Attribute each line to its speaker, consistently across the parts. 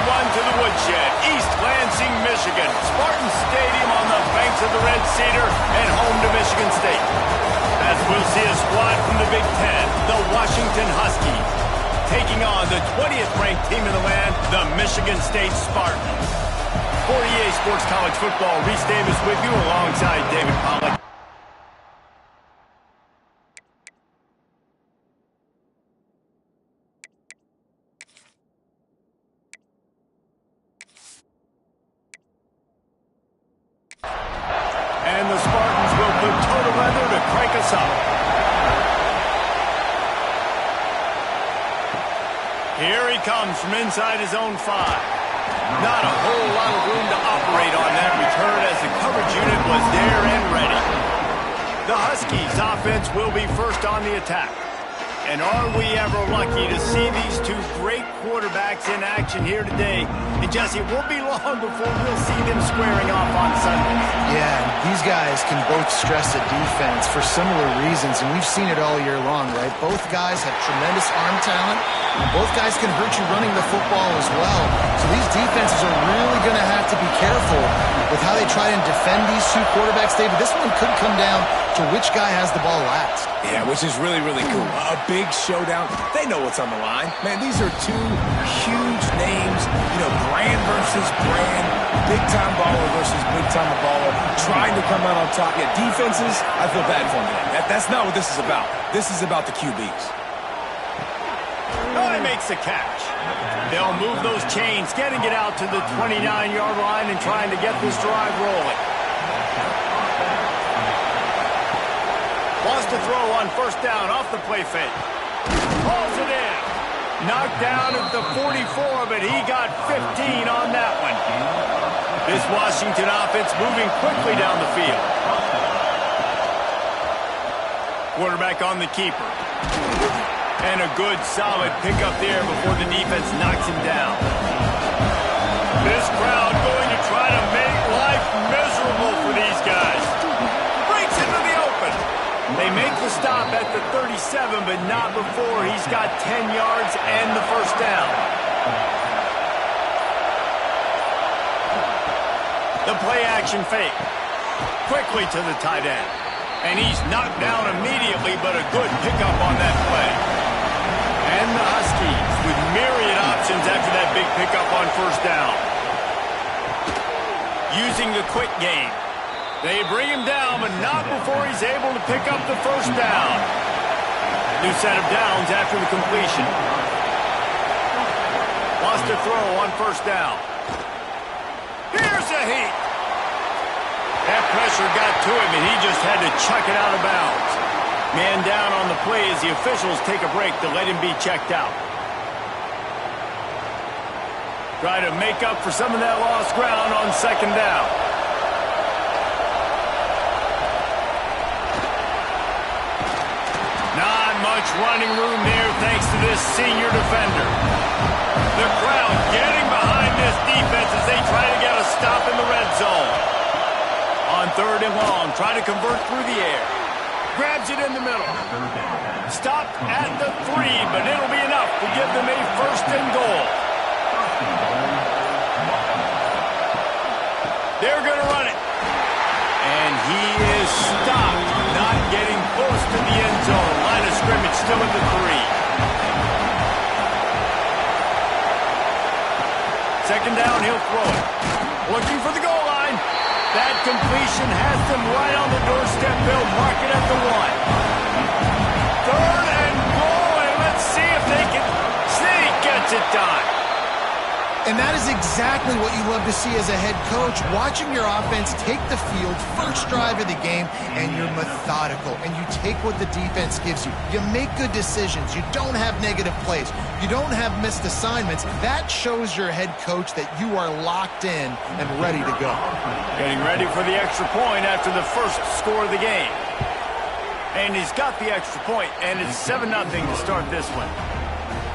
Speaker 1: everyone to the woodshed, East Lansing, Michigan. Spartan Stadium on the banks of the Red Cedar and home to Michigan State. As we'll see a squad from the Big Ten, the Washington Huskies, taking on the 20th ranked team in the land, the Michigan State Spartans. For EA Sports College Football, Reese Davis with you alongside David Pollack. And the Spartans will put total leather to crank us up. Here he comes from inside his own 5. Not a whole lot of room to operate on that return as the coverage unit was there and ready. The Huskies offense will be first on the attack. And are we ever lucky to see these two great quarterbacks in action here today? And Jesse, it won't be long before we'll see them squaring off on Sunday.
Speaker 2: Yeah, these guys can both stress a defense for similar reasons, and we've seen it all year long, right? Both guys have tremendous arm talent, and both guys can hurt you running the football as well. So these defenses are really going to have to be careful with how they try and defend these two quarterbacks, David. This one could come down to which guy has the ball last.
Speaker 3: Yeah, which is really, really cool. A big showdown. They know what's on the line. Man, these are two huge names. You know, brand versus brand. Big-time baller versus big-time baller. Trying to come out on top. Yeah, defenses, I feel bad for them. That's not what this is about. This is about the QBs.
Speaker 1: Oh, he makes the catch. They'll move those chains, getting it out to the 29-yard line and trying to get this drive rolling. Wants to throw on first down off the play fake. Pulls it in. Knocked down at the 44, but he got 15 on that one. This Washington offense moving quickly down the field. Quarterback on the keeper. And a good, solid pickup there before the defense knocks him down. This crowd going to try to make life miserable for these guys. Breaks into the open. They make the stop at the 37, but not before he's got 10 yards and the first down. The play-action fake. Quickly to the tight end. And he's knocked down immediately, but a good pickup on that play. And the Huskies with myriad options after that big pickup on first down. Using the quick game. They bring him down, but not before he's able to pick up the first down. New set of downs after the completion. Wants to throw on first down. Here's a heat. That pressure got to him, and he just had to chuck it out of bounds. Man down on the play as the officials take a break to let him be checked out. Try to make up for some of that lost ground on second down. Not much running room there thanks to this senior defender. The crowd getting behind this defense as they try to get a stop in the red zone. On third and long, try to convert through the air. Grabs it in the middle. Stopped at the 3, but it'll be enough to give them a first and goal. They're going to run it. And he is stopped, not getting close to the end zone. Line of scrimmage still at the 3. Second down, he'll throw it. Looking for the goal line. That completion has them right on the doorstep. They'll mark it at the 1. Third and goal, and let's see if they can. Snake gets it done.
Speaker 2: And that is exactly what you love to see as a head coach, watching your offense take the field, first drive of the game, and you're methodical, and you take what the defense gives you. You make good decisions. You don't have negative plays. You don't have missed assignments. That shows your head coach that you are locked in and ready to go.
Speaker 1: Getting ready for the extra point after the first score of the game. And he's got the extra point, and it's 7-0 to start this one.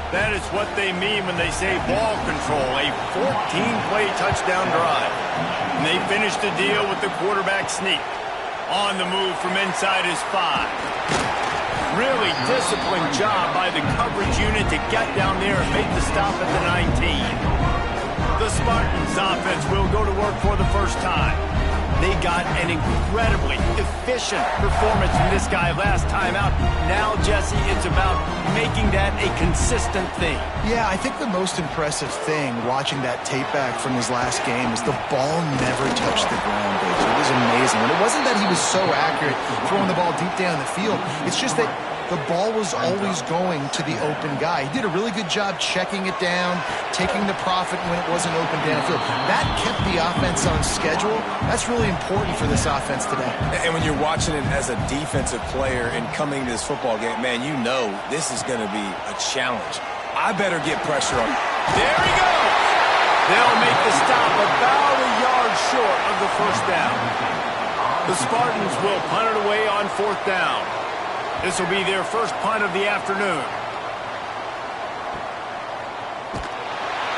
Speaker 1: That is what they mean when they say ball control, a 14-play touchdown drive. And they finish the deal with the quarterback sneak. On the move from inside his 5. Really disciplined job by the coverage unit to get down there and make the stop at the 19. The Spartans offense will go to work for the first time. They got an incredibly efficient performance from this guy last time out. Now, Jesse, it's about making that a consistent thing.
Speaker 2: Yeah, I think the most impressive thing watching that tape back from his last game is the ball never touched the ground, Dave. It was amazing. And it wasn't that he was so accurate throwing the ball deep down the field. It's just that the ball was always going to the open guy. He did a really good job checking it down, taking the profit when it wasn't open downfield. That kept the offense on schedule. That's really important for this offense today.
Speaker 3: And when you're watching it as a defensive player and coming to this football game, man, you know this is going to be a challenge. I better get pressure on him.
Speaker 1: There he goes. They'll make the stop about a yard short of the first down. The Spartans will punt it away on fourth down. This will be their first punt of the afternoon.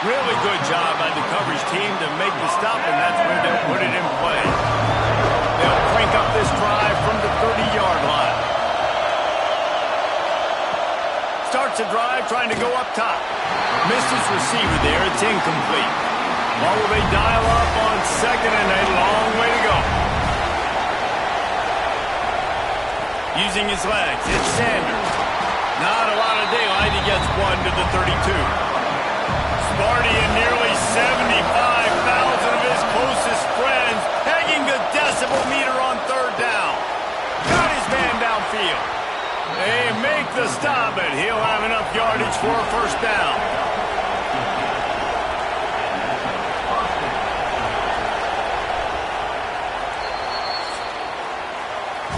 Speaker 1: Really good job by the coverage team to make the stop, and that's where they'll put it in play. They'll crank up this drive from the 30-yard line. Starts a drive trying to go up top. Missed his receiver there. It's incomplete. What will they dial up on second and a long way to go? Using his legs, it's Sanders. Not a lot of daylight. He gets one to the 32. Sparty and nearly 75,000 of his closest friends pegging the decibel meter on third down. Got his man downfield. They make the stop, and he'll have enough yardage for a first down.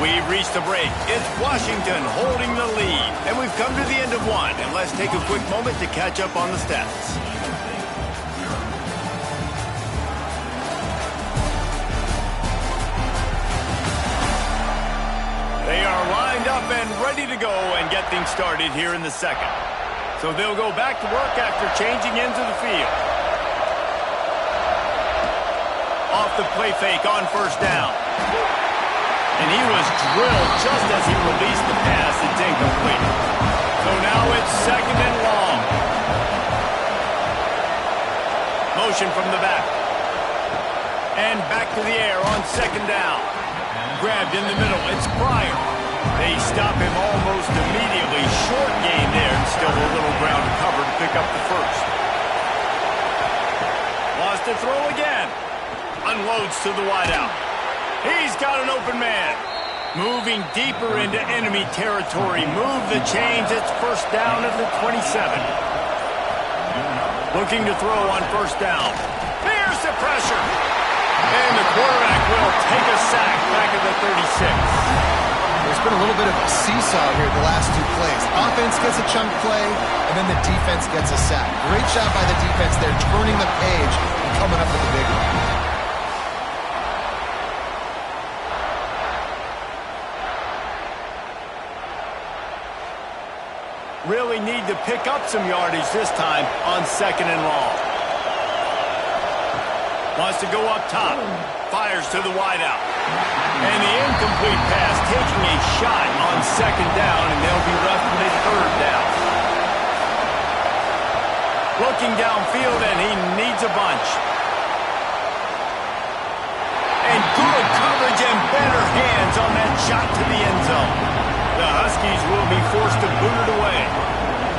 Speaker 1: We've reached the break. It's Washington holding the lead. And we've come to the end of one. And let's take a quick moment to catch up on the stats. They are lined up and ready to go and get things started here in the second. So they'll go back to work after changing into the field. Off the play fake on first down. And he was drilled just as he released the pass. It's incomplete. So now it's second and long. Motion from the back. And back to the air on second down. Grabbed in the middle. It's Pryor. They stop him almost immediately. Short gain there, and still a little ground to cover to pick up the first. Lost to throw again. Unloads to the wideout. He's got an open man. Moving deeper into enemy territory. Move the chains. It's first down at the 27. Looking to throw on first down. There's the pressure. And the quarterback will take a sack back at the 36.
Speaker 2: There's been a little bit of a seesaw here the last two plays. Offense gets a chunk play, and then the defense gets a sack. Great job by the defense there, turning the page and coming up with the big one.
Speaker 1: Really need to pick up some yardage this time on second and long. Wants to go up top. Fires to the wideout. And the incomplete pass taking a shot on second down, and they'll be left with a third down. Looking downfield, and he needs a bunch. And good coverage and better hands on that shot to the end zone. The Huskies will be forced to boot it away.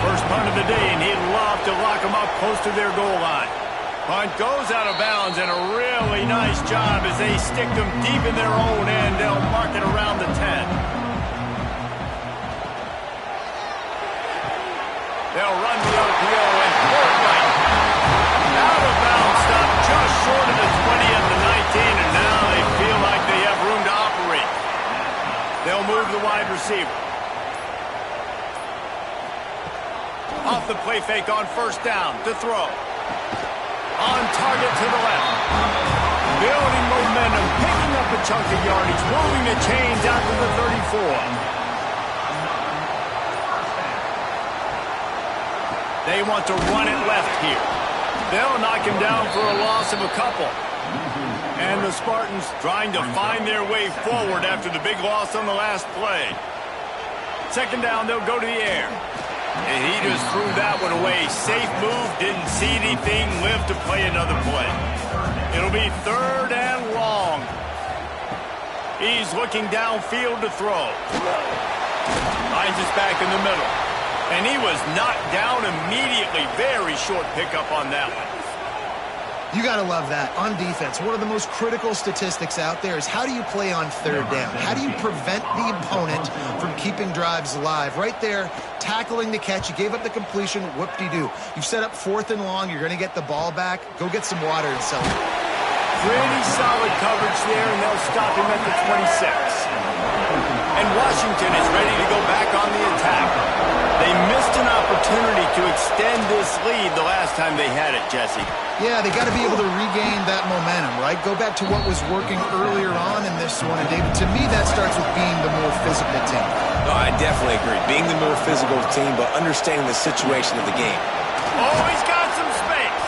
Speaker 1: First punt of the day, and he'd love to lock them up close to their goal line. Punt goes out of bounds, and a really nice job as they stick them deep in their own end. They'll mark it around the 10. They'll run the RPO and throw it right. Out of bounds, stop just short of the 20 at the 19, and now they feel like they have room to operate. They'll move the wide receiver. Off the play fake on first down to throw. On target to the left. Building momentum, picking up a chunk of yardage, moving the chains out to the 34. They want to run it left here. They'll knock him down for a loss of a couple. And the Spartans trying to find their way forward after the big loss on the last play. Second down, they'll go to the air. And he just threw that one away. Safe move, didn't see anything, lived to play another play. It'll be 3rd and long. He's looking downfield to throw. Finds us back in the middle. And he was knocked down immediately. Very short pickup on that one.
Speaker 2: You got to love that. On defense, one of the most critical statistics out there is how do you play on 3rd down? How do you prevent the opponent from keeping drives alive? Right there, tackling the catch. You gave up the completion. Whoop-de-doo. You've set up 4th and long. You're going to get the ball back. Go get some water and celebrate.
Speaker 1: Pretty solid coverage there, and they'll stop him at the 26. And Washington is ready to go back on the attack. They missed an opportunity to extend this lead the last time they had it, Jesse.
Speaker 2: Yeah, they got to be able to regain that momentum, right? Go back to what was working earlier on in this one. And, David, to me, that starts with being the more physical team.
Speaker 3: No, I definitely agree. Being the more physical team, but understanding the situation of the game.
Speaker 1: Oh, he's got some space.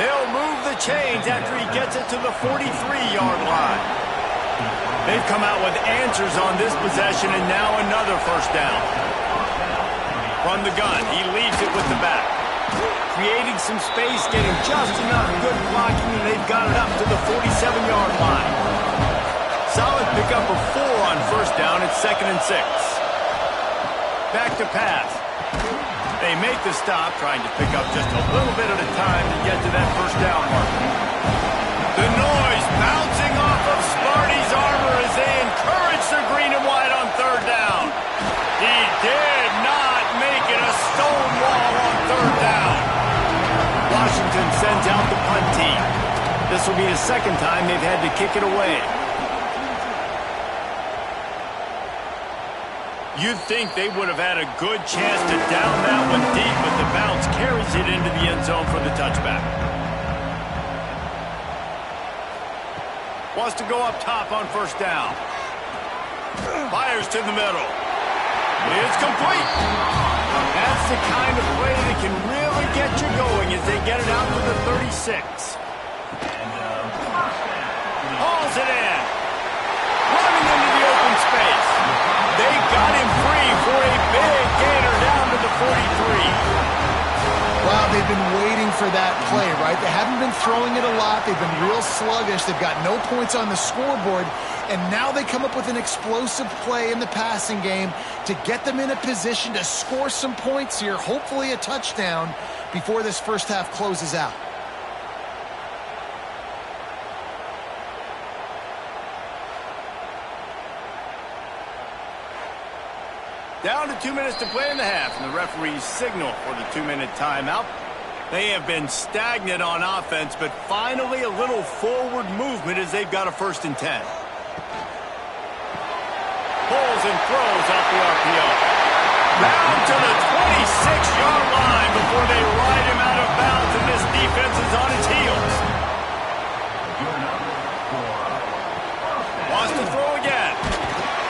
Speaker 1: They'll move the chains after he gets it to the 43-yard line. They've come out with answers on this possession, and now another 1st down. From the gun, he leaves it with the back. Creating some space, getting just enough good blocking, and they've got it up to the 47-yard line. Solid pickup of 4 on 1st down. It's 2nd and 6. Back to pass. They make the stop, trying to pick up just a little bit at a time to get to that 1st down marker. The noise bouncing off of Sparty's armor as they encourage the green and white on 3rd down. He did not make it a stone wall on 3rd down. Washington sends out the punt team. This will be the 2nd time they've had to kick it away. You'd think they would have had a good chance to down that one deep, but the bounce carries it into the end zone for the touchback. Wants to go up top on 1st down. Fires to the middle. It's complete. That's the kind of play that can really get you going as they get it out to the 36. Hauls it in. Running into the open space. They got him free for a big gainer down to the 43.
Speaker 2: Wow, they've been waiting for that play, right? They haven't been throwing it a lot. They've been real sluggish. They've got no points on the scoreboard. And now they come up with an explosive play in the passing game to get them in a position to score some points here, hopefully a touchdown, before this 1st half closes out.
Speaker 1: Down to 2 minutes to play in the half, and the referees signal for the 2-minute timeout. They have been stagnant on offense, but finally a little forward movement as they've got a 1st and 10. Pulls and throws off the RPO. Down to the 26-yard line before they ride him out of bounds, and this defense is on its heels. Wants to throw again.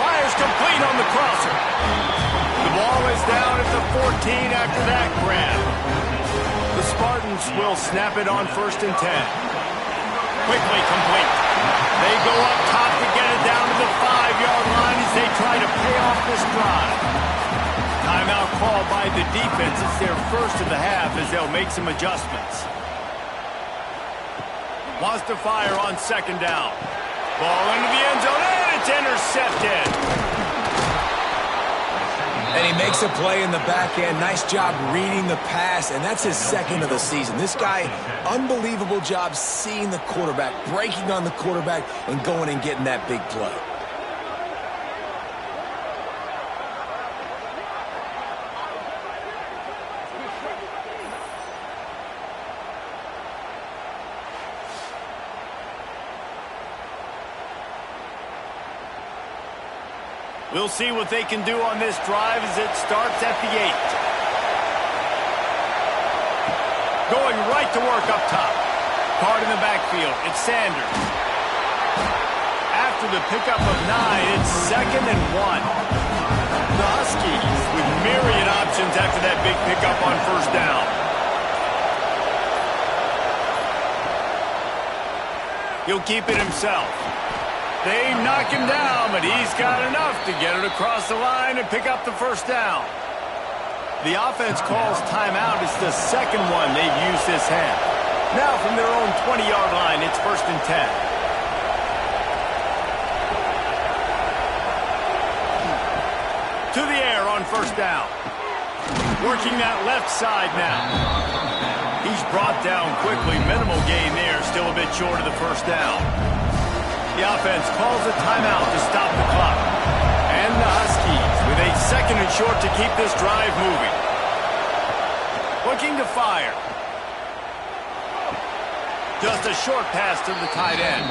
Speaker 1: Fires complete on the crosser. The ball is down at the 14 after that grab. The Spartans will snap it on 1st and 10. Quickly complete. They go up top to get it down to the 5-yard line as they try to pay off this drive. Timeout called by the defense. It's their 1st of the half as they'll make some adjustments. Wants to fire on 2nd down. Ball into the end zone, and it's intercepted.
Speaker 3: And he makes a play in the back end. Nice job reading the pass, and that's his 2nd of the season. This guy, unbelievable job seeing the quarterback, breaking on the quarterback, and going and getting that big play.
Speaker 1: We'll see what they can do on this drive as it starts at the 8. Going right to work up top. Card in the backfield. It's Sanders. After the pickup of 9, it's 2nd and 1. The Huskies with myriad options after that big pickup on 1st down. He'll keep it himself. They knock him down, but he's got enough to get it across the line and pick up the 1st down. The offense calls timeout. It's the second one they've used this half. Now from their own 20-yard line, it's 1st and 10. To the air on 1st down. Working that left side now. He's brought down quickly. Minimal gain there. Still a bit short of the 1st down. The offense calls a timeout to stop the clock. And the Huskies with a 2nd and short to keep this drive moving. Looking to fire. Just a short pass to the tight end.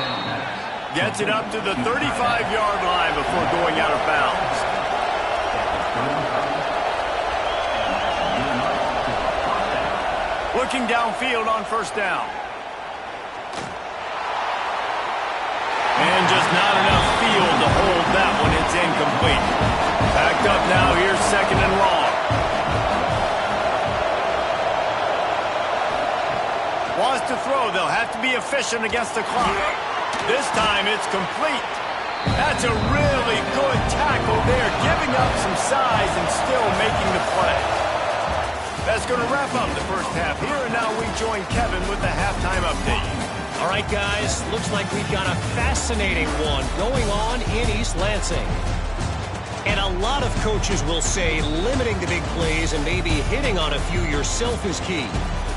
Speaker 1: Gets it up to the 35-yard line before going out of bounds. Looking downfield on 1st down. And just not enough field to hold that one. It's incomplete. Backed up now. Here's 2nd and long. Wants to throw. They'll have to be efficient against the clock. This time it's complete. That's a really good tackle there, giving up some size and still making the play. That's going to wrap up the 1st half here, and now we join Kevin with the halftime update.
Speaker 4: All right, guys, looks like we've got a fascinating one going on in East Lansing. And a lot of coaches will say limiting the big plays and maybe hitting on a few yourself is key.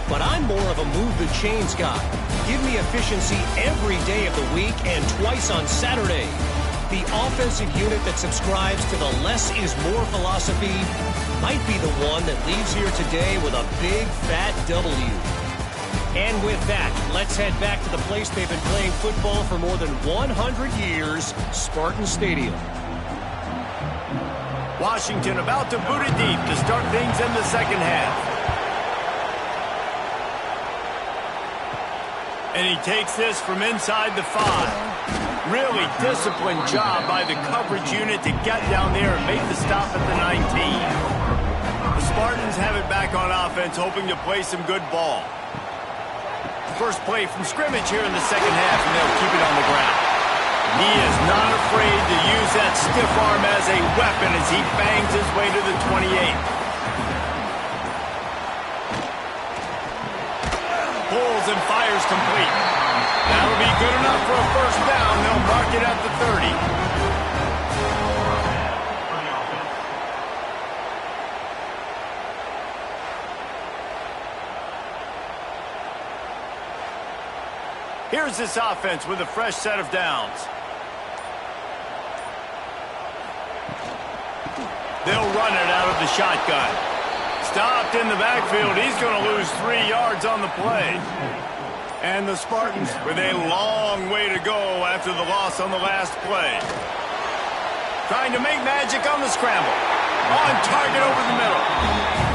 Speaker 4: But I'm more of a move-the-chains guy. Give me efficiency every day of the week and twice on Saturday. The offensive unit that subscribes to the less is more philosophy might be the one that leaves here today with a big, fat W. And with that, let's head back to the place they've been playing football for more than 100 years, Spartan Stadium.
Speaker 1: Washington about to boot it deep to start things in the 2nd half. And he takes this from inside the 5. Really disciplined job by the coverage unit to get down there and make the stop at the 19. The Spartans have it back on offense, hoping to play some good ball. First play from scrimmage here in the 2nd half, and they'll keep it on the ground. He is not afraid to use that stiff arm as a weapon as he bangs his way to the 28. Pulls and fires complete. That'll be good enough for a 1st down. They'll mark it at the 30. Here's this offense with a fresh set of downs. They'll run it out of the shotgun. Stopped in the backfield. He's going to lose 3 yards on the play. And the Spartans with a long way to go after the loss on the last play. Trying to make magic on the scramble. On target over the middle.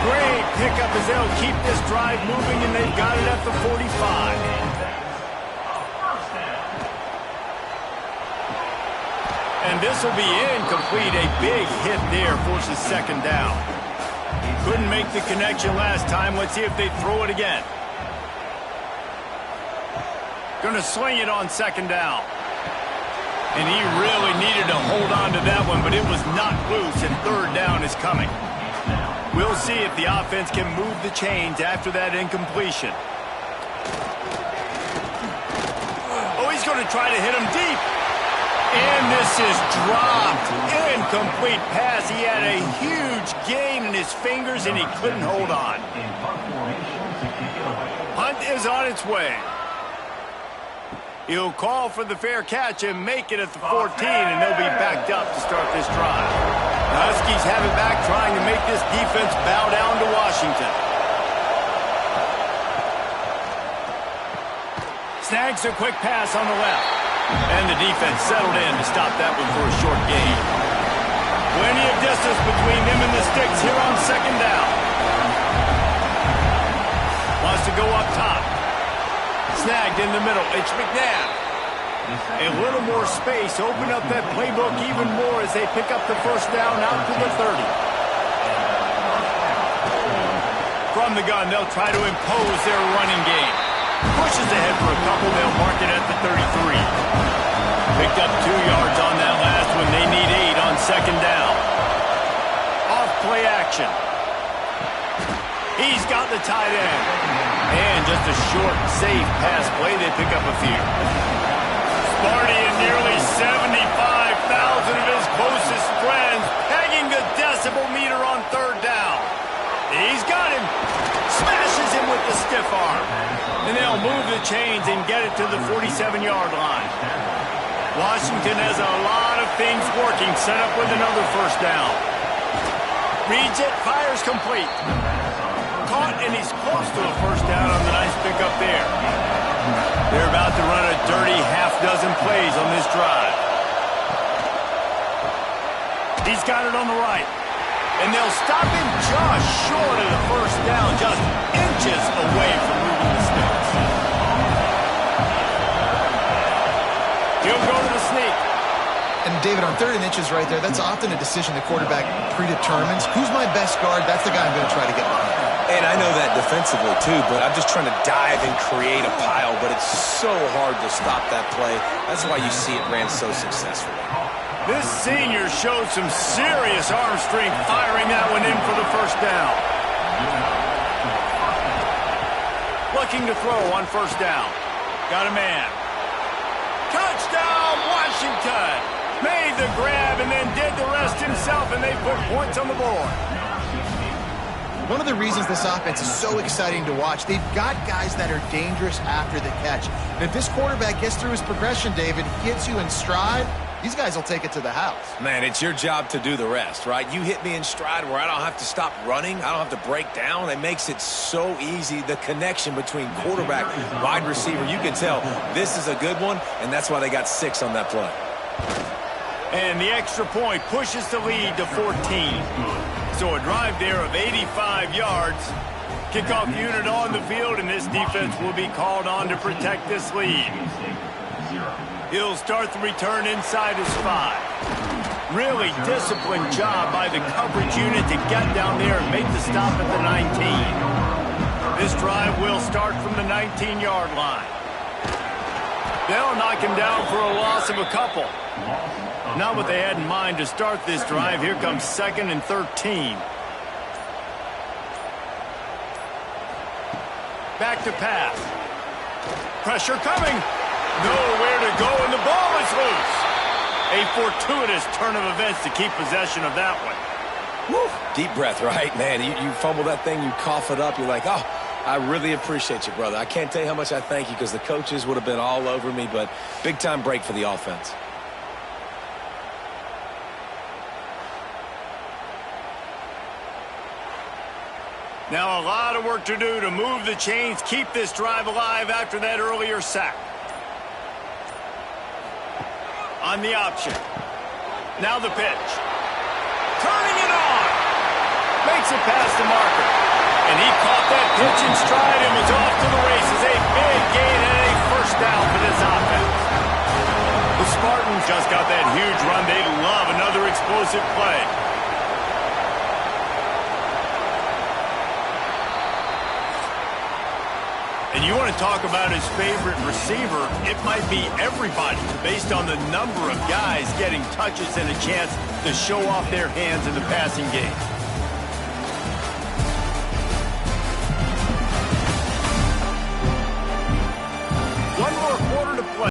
Speaker 1: Great pickup as they'll keep this drive moving, and they've got it at the 45. And this will be incomplete. A big hit there forces 2nd down. Couldn't make the connection last time. Let's see if they throw it again. Going to sling it on 2nd down. And he really needed to hold on to that one, but it was not loose, and 3rd down is coming. We'll see if the offense can move the chains after that incompletion. Oh, he's going to try to hit him deep. And this is dropped. Incomplete pass. He had a huge gain in his fingers, and he couldn't hold on. Hunt is on its way. He'll call for the fair catch and make it at the 14, and they'll be backed up to start this drive. The Huskies have it back, trying to make this defense bow down to Washington. Snags a quick pass on the left. And the defense settled in to stop that one for a short gain. Plenty of distance between them and the sticks here on 2nd down. Wants to go up top. Snagged in the middle. It's McNabb. A little more space. Open up that playbook even more as they pick up the 1st down out to the 30. From the gun, they'll try to impose their running game. Pushes ahead for a couple. They'll mark it at the 33. Picked up 2 yards on that last one. They need 8 on 2nd down. Off play action. He's got the tight end. And just a short, safe pass play. They pick up a few. Sparty and nearly 75,000 of his closest friends pegging the decibel meter on third down. He's got him. Smashes him with the stiff arm. And they'll move the chains and get it to the 47-yard line. Washington has a lot of things working, set up with another first down. Reads it, fires complete. Caught, and he's close to a first down on the nice pickup there. They're about to run a dirty half-dozen plays on this drive. He's got it on the right. And they'll stop him just short of the first down, just inches away from moving the sticks. He'll go to the sneak.
Speaker 2: And, David, on 3rd and inches right there, that's often a decision the quarterback predetermines. Who's my best guard? That's the guy I'm going to try to get behind.
Speaker 3: And I know that defensively, too, but I'm just trying to dive and create a pile, but it's so hard to stop that play. That's why you see it ran so successfully.
Speaker 1: This senior showed some serious arm strength firing that one in for the first down. Looking to throw on first down. Got a man. Touchdown, Washington! Made the grab and then did the rest himself, and they put points on the board.
Speaker 2: One of the reasons this offense is so exciting to watch, they've got guys that are dangerous after the catch. And if this quarterback gets through his progression, David, gets you in stride, these guys will take it to the house.
Speaker 3: Man, it's your job to do the rest, right? You hit me in stride where I don't have to stop running. I don't have to break down. It makes it so easy. The connection between quarterback, wide receiver, you can tell this is a good one, and that's why they got 6 on that play.
Speaker 1: And the extra point pushes the lead to 14. So a drive there of 85 yards. Kickoff unit on the field, and this defense will be called on to protect this lead. He'll start the return inside his 5. Really disciplined job by the coverage unit to get down there and make the stop at the 19. This drive will start from the 19-yard line. They'll knock him down for a loss of a couple. Not what they had in mind to start this drive. Here comes 2nd and 13. Back to pass. Pressure coming. Nowhere to go, and the ball is loose. A fortuitous turn of events to keep possession of that one.
Speaker 3: Woo. Deep breath, right? Man, you fumble that thing, you cough it up, you're like, oh, I really appreciate you, brother. I can't tell you how much I thank you because the coaches would have been all over me, but big-time break for the offense.
Speaker 1: Now a lot of work to do to move the chains, keep this drive alive after that earlier sack. On the option. Now the pitch. Turning it on. Makes it past the marker. And he caught that pitch in stride and was off to the races. A big gain and a first down for this offense. The Spartans just got that huge run. They love another explosive play. And you want to talk about his favorite receiver, it might be everybody based on the number of guys getting touches and a chance to show off their hands in the passing game.